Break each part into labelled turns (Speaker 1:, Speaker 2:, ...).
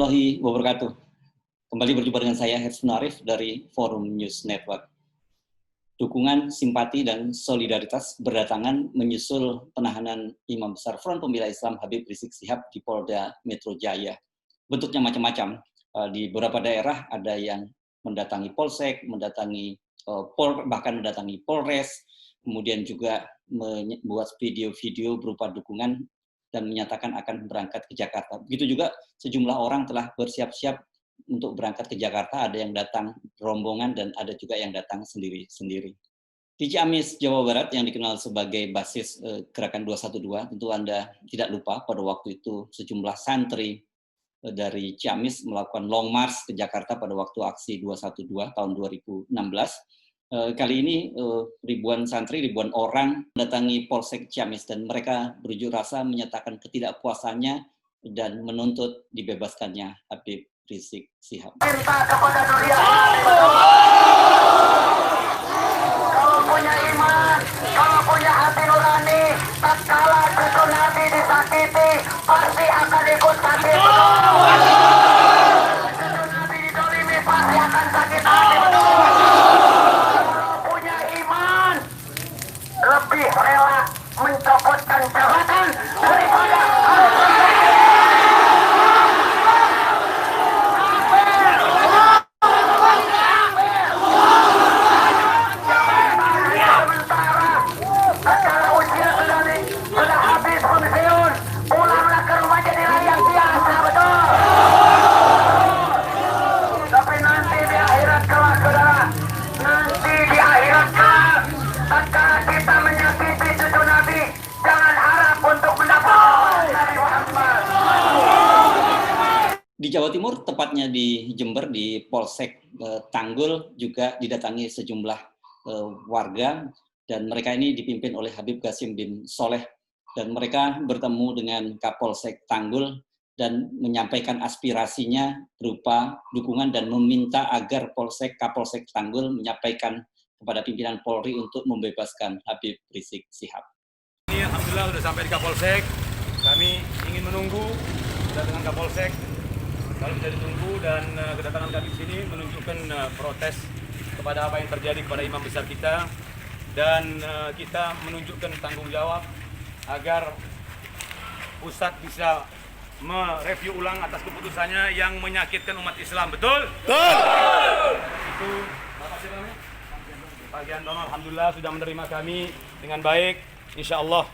Speaker 1: warahmatullahi wabarakatuh. Kembali berjumpa dengan saya, Hersun Arif dari Forum News Network. Dukungan, simpati, dan solidaritas berdatangan menyusul penahanan Imam Besar Front Pembela Islam Habib Rizik Syihab di Polda Metro Jaya. Bentuknya macam-macam. Di beberapa daerah ada yang mendatangi Polsek, mendatangi bahkan mendatangi Polres, kemudian juga membuat video-video berupa dukungan dan menyatakan akan berangkat ke Jakarta. Begitu juga sejumlah orang telah bersiap-siap untuk berangkat ke Jakarta, ada yang datang rombongan dan ada juga yang datang sendiri-sendiri. Di Ciamis, Jawa Barat yang dikenal sebagai basis Gerakan 212, tentu Anda tidak lupa pada waktu itu sejumlah santri dari Ciamis melakukan long march ke Jakarta pada waktu aksi 212 tahun 2016. Kali ini ribuan santri, ribuan orang mendatangi Polsek Ciamis dan mereka berunjuk rasa menyatakan ketidakpuasannya dan menuntut dibebaskannya Habib Rizik Syihab.
Speaker 2: Minta kepada dunia, kalau punya iman, kalau punya hati nurani, tatkala cucu Nabi disakiti, pasti akan ikut sakit. Cucu Nabi didolimi, pasti akan sakit hati. Kalau punya iman, lebih rela mencopotkan jabatan daripada
Speaker 1: Di Jawa Timur, tepatnya di Jember, di Polsek Tanggul juga didatangi sejumlah warga dan mereka ini dipimpin oleh Habib Qasim bin Soleh dan mereka bertemu dengan Kapolsek Tanggul dan menyampaikan aspirasinya berupa dukungan dan meminta agar Kapolsek Tanggul menyampaikan kepada pimpinan Polri untuk membebaskan Habib Rizik Syihab.
Speaker 3: Ini alhamdulillah sudah sampai di Kapolsek. Kami ingin menunggu dengan Kapolsek. Kalau bisa ditunggu dan kedatangan kami di sini menunjukkan protes kepada apa yang terjadi kepada imam besar kita dan kita menunjukkan tanggung jawab agar pusat bisa mereview ulang atas keputusannya yang menyakitkan umat Islam. Betul? Betul. Itu makasih Pak Giantono, alhamdulillah sudah menerima kami dengan baik. Insya Allah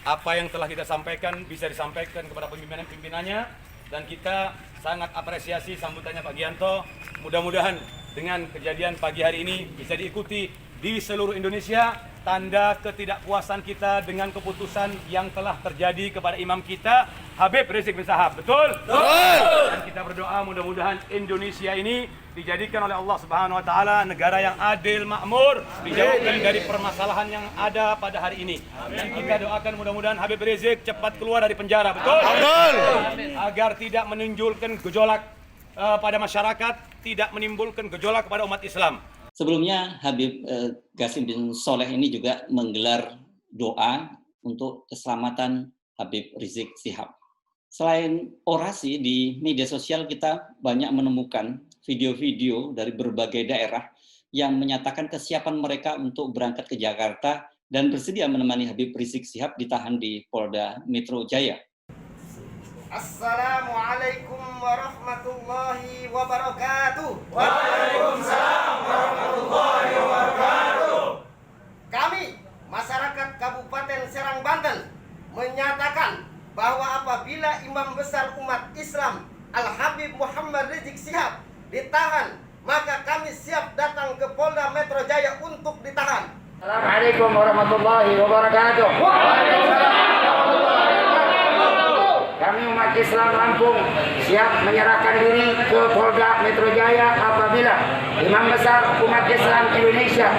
Speaker 3: apa yang telah kita sampaikan bisa disampaikan kepada pimpinannya dan kita sangat apresiasi sambutannya Pak Gianto. Mudah-mudahan dengan kejadian pagi hari ini bisa diikuti di seluruh Indonesia tanda ketidakpuasan kita dengan keputusan yang telah terjadi kepada imam kita Habib Rizik Syihab. Betul? Betul. Dan kita berdoa mudah-mudahan Indonesia ini dijadikan oleh Allah Subhanahu wa taala negara yang adil, makmur, dijauhkan dari permasalahan yang ada pada hari ini. Dan kita doakan mudah-mudahan Habib Rizik cepat keluar dari penjara. Betul? Betul. Agar tidak menunjukkan gejolak pada masyarakat, tidak menimbulkan gejolak kepada umat Islam.
Speaker 1: Sebelumnya Habib Qasim bin Soleh ini juga menggelar doa untuk keselamatan Habib Rizik Syihab. Selain orasi di media sosial, kita banyak menemukan video-video dari berbagai daerah yang menyatakan kesiapan mereka untuk berangkat ke Jakarta dan bersedia menemani Habib Rizik Syihab ditahan di Polda Metro Jaya.
Speaker 4: Assalamualaikum warahmatullahi wabarakatuh.
Speaker 2: Waalaikumsalam warahmatullahi wabarakatuh.
Speaker 4: Kami, masyarakat Kabupaten Serang, Banten, menyatakan bahwa apabila Imam Besar Umat Islam Al-Habib Muhammad Rizik Syihab ditahan, maka kami siap datang ke Polda Metro Jaya untuk ditahan.
Speaker 2: Assalamualaikum warahmatullahi wabarakatuh. Kami umat Islam Lampung siap menyerahkan diri ke Polda Metro Jaya apabila Imam Besar Umat Islam Indonesia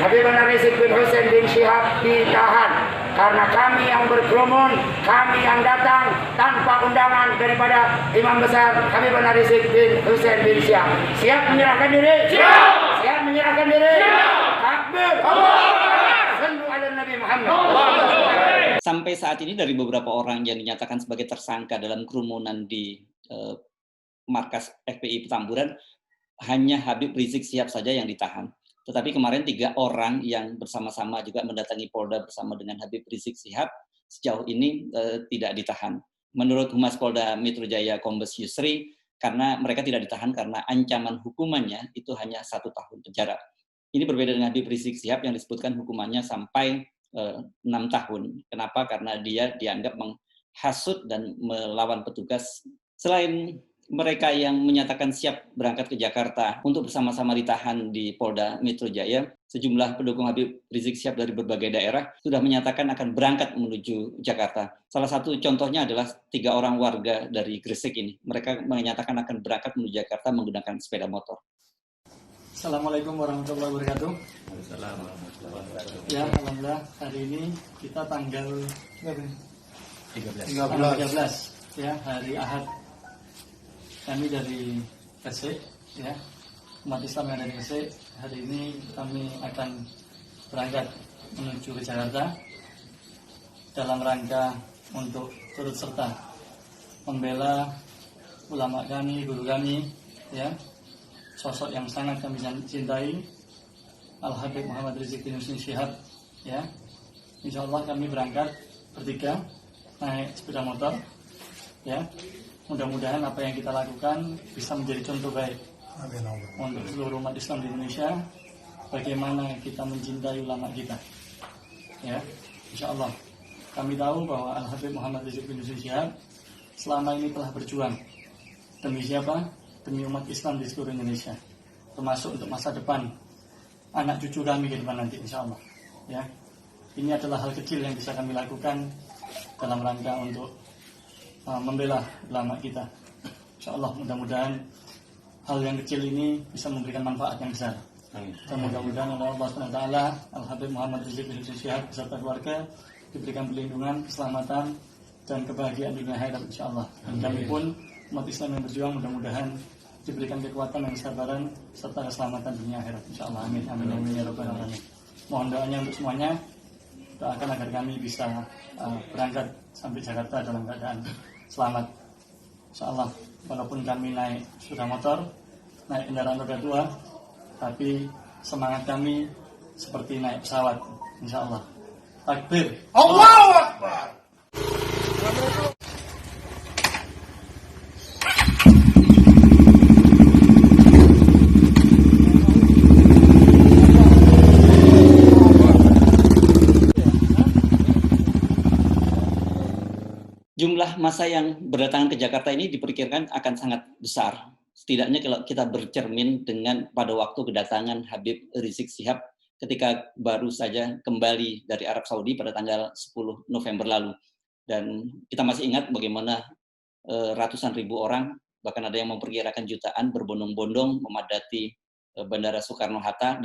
Speaker 2: Habib Rizik bin Hussein bin Syihab ditahan. Karena kami yang berkerumun, kami yang datang tanpa undangan daripada Imam Besar Habib Rizik bin Hussein bin Syihab. Siap menyerahkan diri? Siap! Siap menyerahkan diri? Siap! Takbir! Sallu ala Nabi Muhammad.
Speaker 1: Sampai saat ini dari beberapa orang yang dinyatakan sebagai tersangka dalam kerumunan di markas FPI Petamburan, hanya Habib Rizik Syihab saja yang ditahan. Tetapi kemarin 3 orang yang bersama-sama juga mendatangi Polda bersama dengan Habib Rizik Syihab sejauh ini tidak ditahan. Menurut Humas Polda Metro Jaya Kombes Yusri, karena mereka tidak ditahan karena ancaman hukumannya itu hanya 1 tahun penjara. Ini berbeda dengan Habib Rizik Syihab yang disebutkan hukumannya sampai 6 tahun. Kenapa? Karena dia dianggap menghasut dan melawan petugas. Selain mereka yang menyatakan siap berangkat ke Jakarta untuk bersama-sama ditahan di Polda Metro Jaya, sejumlah pendukung Habib Rizik Syihab dari berbagai daerah sudah menyatakan akan berangkat menuju Jakarta. Salah satu contohnya adalah 3 orang warga dari Gresik ini. Mereka menyatakan akan berangkat menuju Jakarta menggunakan sepeda motor.
Speaker 5: Assalamualaikum warahmatullahi wabarakatuh. Ya, alhamdulillah hari ini kita tanggal 13 ya, hari Ahad. Kami dari Gresik, ya, umat Islam yang dari Gresik, hari ini kami akan berangkat menuju ke Jakarta dalam rangka untuk turut serta membela ulama kami, guru kami, ya, sosok yang sangat kami cintai, Al-Habib Muhammad Rizik bin Syihab, ya. Insya Allah kami berangkat bertiga naik sepeda motor, ya. Mudah-mudahan apa yang kita lakukan bisa menjadi contoh baik untuk seluruh umat Islam di Indonesia. Bagaimana kita mencintai ulama kita, ya. Insya Allah kami tahu bahwa Al-Habib Muhammad Rizik bin Syihab selama ini telah berjuang demi siapa? Demi umat Islam di seluruh Indonesia, termasuk untuk masa depan anak cucu kami ke depan nanti, insya Allah. Ya, ini adalah hal kecil yang bisa kami lakukan dalam rangka untuk membela ulama kita. Insya Allah mudah-mudahan hal yang kecil ini bisa memberikan manfaat yang besar. Dan mudah-mudahan Allah SWT, Al-Habib Muhammad Rizik bin Syihab beserta keluarga diberikan perlindungan, keselamatan, dan kebahagiaan dunia akhirat, insya Allah. Dan kami pun umat Islam yang berjuang mudah-mudahan diberikan kekuatan dan kesabaran serta keselamatan dunia akhirat, insya Allah. Amin amin amin ya rabbal alamin. Mohon doanya untuk semuanya, doakan agar kami bisa berangkat sampai Jakarta dalam keadaan selamat, insya Allah. Walaupun kami naik sepeda motor, naik kendaraan roda 2, tapi semangat kami seperti naik pesawat, insya Allah. Takbir, Allahu Akbar.
Speaker 1: Jumlah massa yang berdatangan ke Jakarta ini diperkirakan akan sangat besar. Setidaknya kalau kita bercermin dengan pada waktu kedatangan Habib Rizik Syihab ketika baru saja kembali dari Arab Saudi pada tanggal 10 November lalu. Dan kita masih ingat bagaimana ratusan ribu orang, bahkan ada yang memperkirakan jutaan, berbondong-bondong memadati Bandara Soekarno-Hatta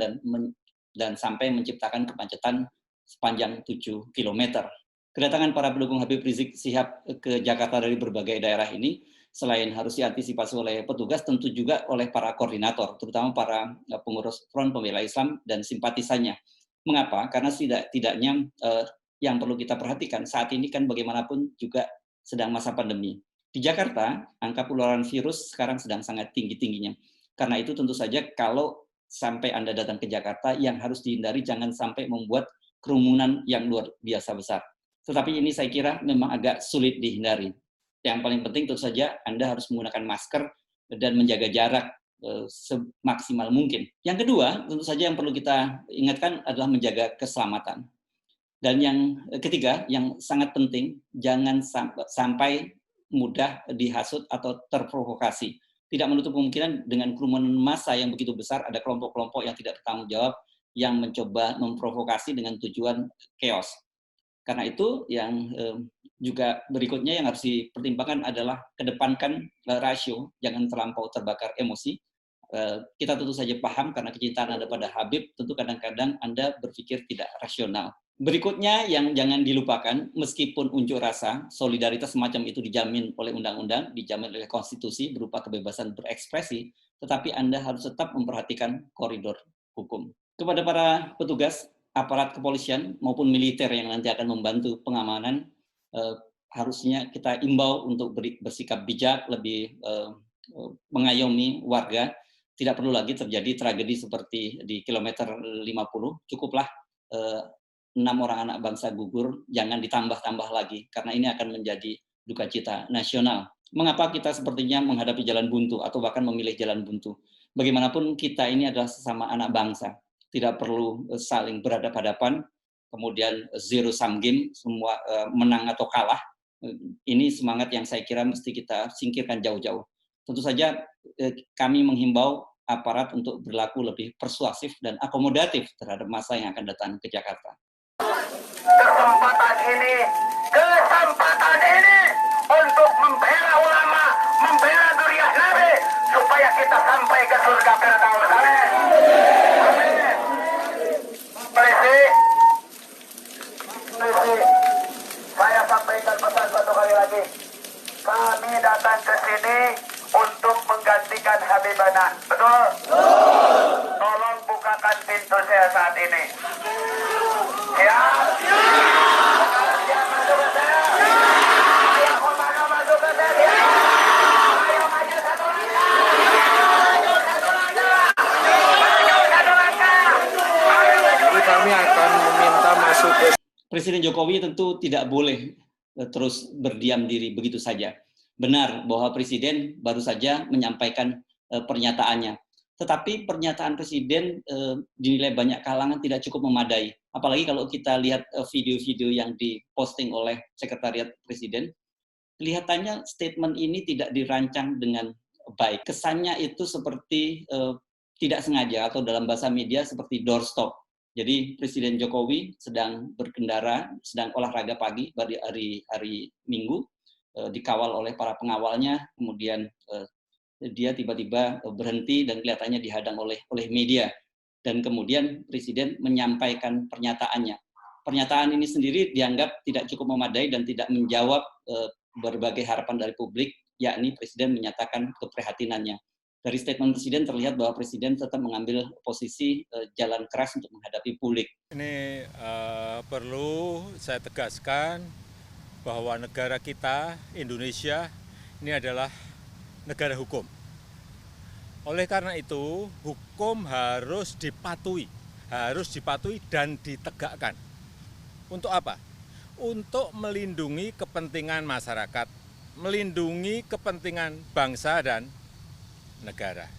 Speaker 1: dan sampai menciptakan kemacetan sepanjang 7 km. Kedatangan para pendukung Habib Rizik Syihab ke Jakarta dari berbagai daerah ini selain harus diantisipasi oleh petugas, tentu juga oleh para koordinator, terutama para pengurus Front Pembela Islam dan simpatisannya. Mengapa? Karena tidaknya yang perlu kita perhatikan saat ini kan bagaimanapun juga sedang masa pandemi. Di Jakarta, angka penularan virus sekarang sedang sangat tinggi-tingginya. Karena itu tentu saja kalau sampai Anda datang ke Jakarta, yang harus dihindari jangan sampai membuat kerumunan yang luar biasa besar. Tetapi ini saya kira memang agak sulit dihindari. Yang paling penting tentu saja Anda harus menggunakan masker dan menjaga jarak semaksimal mungkin. Yang kedua, tentu saja yang perlu kita ingatkan adalah menjaga keselamatan. Dan yang ketiga, yang sangat penting, jangan sampai mudah dihasut atau terprovokasi. Tidak menutup kemungkinan dengan kerumunan massa yang begitu besar, ada kelompok-kelompok yang tidak bertanggung jawab, yang mencoba memprovokasi dengan tujuan chaos. Karena itu yang juga berikutnya yang harus dipertimbangkan adalah kedepankan rasio, jangan terlampau terbakar emosi. Kita tentu saja paham karena kecintaan Anda pada Habib, tentu kadang-kadang Anda berpikir tidak rasional. Berikutnya yang jangan dilupakan, meskipun unjuk rasa, solidaritas semacam itu dijamin oleh undang-undang, dijamin oleh konstitusi berupa kebebasan berekspresi, tetapi Anda harus tetap memperhatikan koridor hukum. Kepada para petugas, aparat kepolisian maupun militer yang nanti akan membantu pengamanan, harusnya kita imbau untuk bersikap bijak, lebih mengayomi warga. Tidak perlu lagi terjadi tragedi seperti di kilometer 50, cukuplah 6 orang anak bangsa gugur, jangan ditambah-tambah lagi, karena ini akan menjadi duka cita nasional. Mengapa kita sepertinya menghadapi jalan buntu, atau bahkan memilih jalan buntu? Bagaimanapun kita ini adalah sesama anak bangsa, tidak perlu saling berhadapan-hadapan, kemudian zero sum game, semua menang atau kalah. Ini semangat yang saya kira mesti kita singkirkan jauh-jauh. Tentu saja kami menghimbau aparat untuk berlaku lebih persuasif dan akomodatif terhadap masa yang akan datang ke Jakarta.
Speaker 2: Kesempatan ini untuk membela ulama, membela zuriyah Nabi, supaya kita sampai ke surga Firdaus. Amin. Presi, saya sampaikan pesan satu kali lagi. Kami datang ke sini untuk menggantikan Habibana. Betul? Tolong bukakan pintu saya saat ini. Siap? Siap masuk ke saya? Siap kemana masuk ke saya? Ayo maju satu langkah. Maju satu langkah. Maju satu langkah.
Speaker 6: Kami akan meminta masuk ke
Speaker 1: Presiden Jokowi tentu tidak boleh terus berdiam diri begitu saja. Benar bahwa Presiden baru saja menyampaikan pernyataannya. Tetapi pernyataan Presiden dinilai banyak kalangan tidak cukup memadai. Apalagi kalau kita lihat video-video yang diposting oleh Sekretariat Presiden, kelihatannya statement ini tidak dirancang dengan baik. Kesannya itu seperti tidak sengaja, atau dalam bahasa media seperti doorstop. Jadi Presiden Jokowi sedang berkendara, sedang olahraga pagi pada hari Minggu, dikawal oleh para pengawalnya, kemudian dia tiba-tiba berhenti dan kelihatannya dihadang oleh media. Dan kemudian Presiden menyampaikan pernyataannya. Pernyataan ini sendiri dianggap tidak cukup memadai dan tidak menjawab berbagai harapan dari publik, yakni Presiden menyatakan keprihatinannya. Dari statement Presiden terlihat bahwa Presiden tetap mengambil posisi jalan keras untuk menghadapi publik.
Speaker 7: Ini perlu saya tegaskan bahwa negara kita, Indonesia, ini adalah negara hukum. Oleh karena itu, hukum harus dipatuhi dan ditegakkan. Untuk apa? Untuk melindungi kepentingan masyarakat, melindungi kepentingan bangsa dan negara.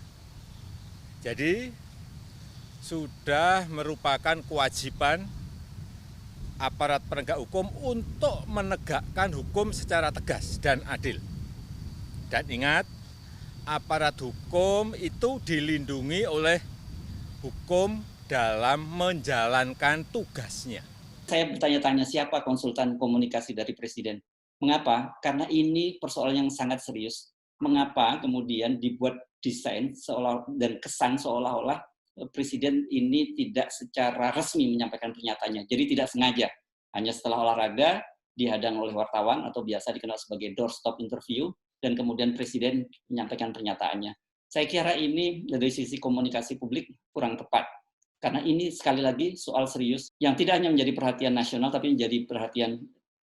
Speaker 7: Jadi sudah merupakan kewajiban aparat penegak hukum untuk menegakkan hukum secara tegas dan adil. Dan ingat, aparat hukum itu dilindungi oleh hukum dalam menjalankan tugasnya.
Speaker 1: Saya bertanya-tanya siapa konsultan komunikasi dari Presiden. Mengapa? Karena ini persoalan yang sangat serius. Mengapa kemudian dibuat desain dan kesan seolah-olah Presiden ini tidak secara resmi menyampaikan pernyataannya. Jadi tidak sengaja. Hanya setelah olahraga, dihadang oleh wartawan atau biasa dikenal sebagai doorstop interview, dan kemudian Presiden menyampaikan pernyataannya. Saya kira ini dari sisi komunikasi publik kurang tepat. Karena ini sekali lagi soal serius yang tidak hanya menjadi perhatian nasional, tapi menjadi perhatian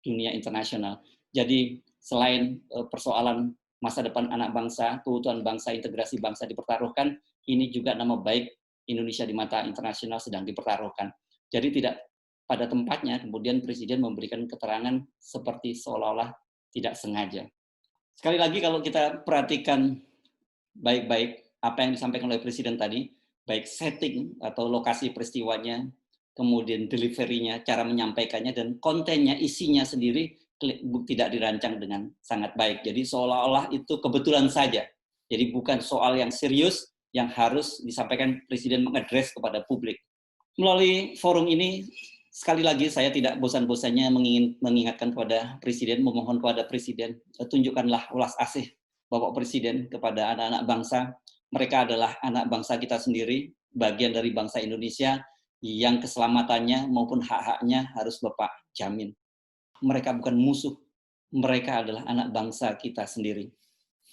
Speaker 1: dunia internasional. Jadi selain persoalan masa depan anak bangsa, keutuhan bangsa, integrasi bangsa dipertaruhkan, ini juga nama baik Indonesia di mata internasional sedang dipertaruhkan. Jadi tidak pada tempatnya kemudian Presiden memberikan keterangan seperti seolah-olah tidak sengaja. Sekali lagi kalau kita perhatikan baik-baik apa yang disampaikan oleh Presiden tadi, baik setting atau lokasi peristiwanya, kemudian delivery-nya, cara menyampaikannya, dan kontennya, isinya sendiri tidak dirancang dengan sangat baik. Jadi seolah-olah itu kebetulan saja. Jadi bukan soal yang serius yang harus disampaikan Presiden mengadres kepada publik. Melalui forum ini, sekali lagi saya tidak bosan-bosannya mengingatkan kepada Presiden, memohon kepada Presiden, tunjukkanlah ulas asih Bapak Presiden kepada anak-anak bangsa. Mereka adalah anak bangsa kita sendiri, bagian dari bangsa Indonesia yang keselamatannya maupun hak-haknya harus Bapak jamin. Mereka bukan musuh, mereka adalah anak bangsa kita sendiri.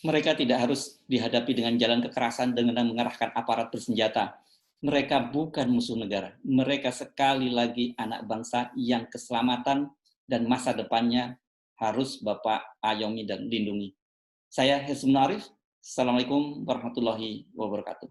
Speaker 1: Mereka tidak harus dihadapi dengan jalan kekerasan dengan mengerahkan aparat bersenjata. Mereka bukan musuh negara, mereka sekali lagi anak bangsa yang keselamatan dan masa depannya harus Bapak ayomi dan lindungi. Saya Hesum Narif, Assalamualaikum warahmatullahi wabarakatuh.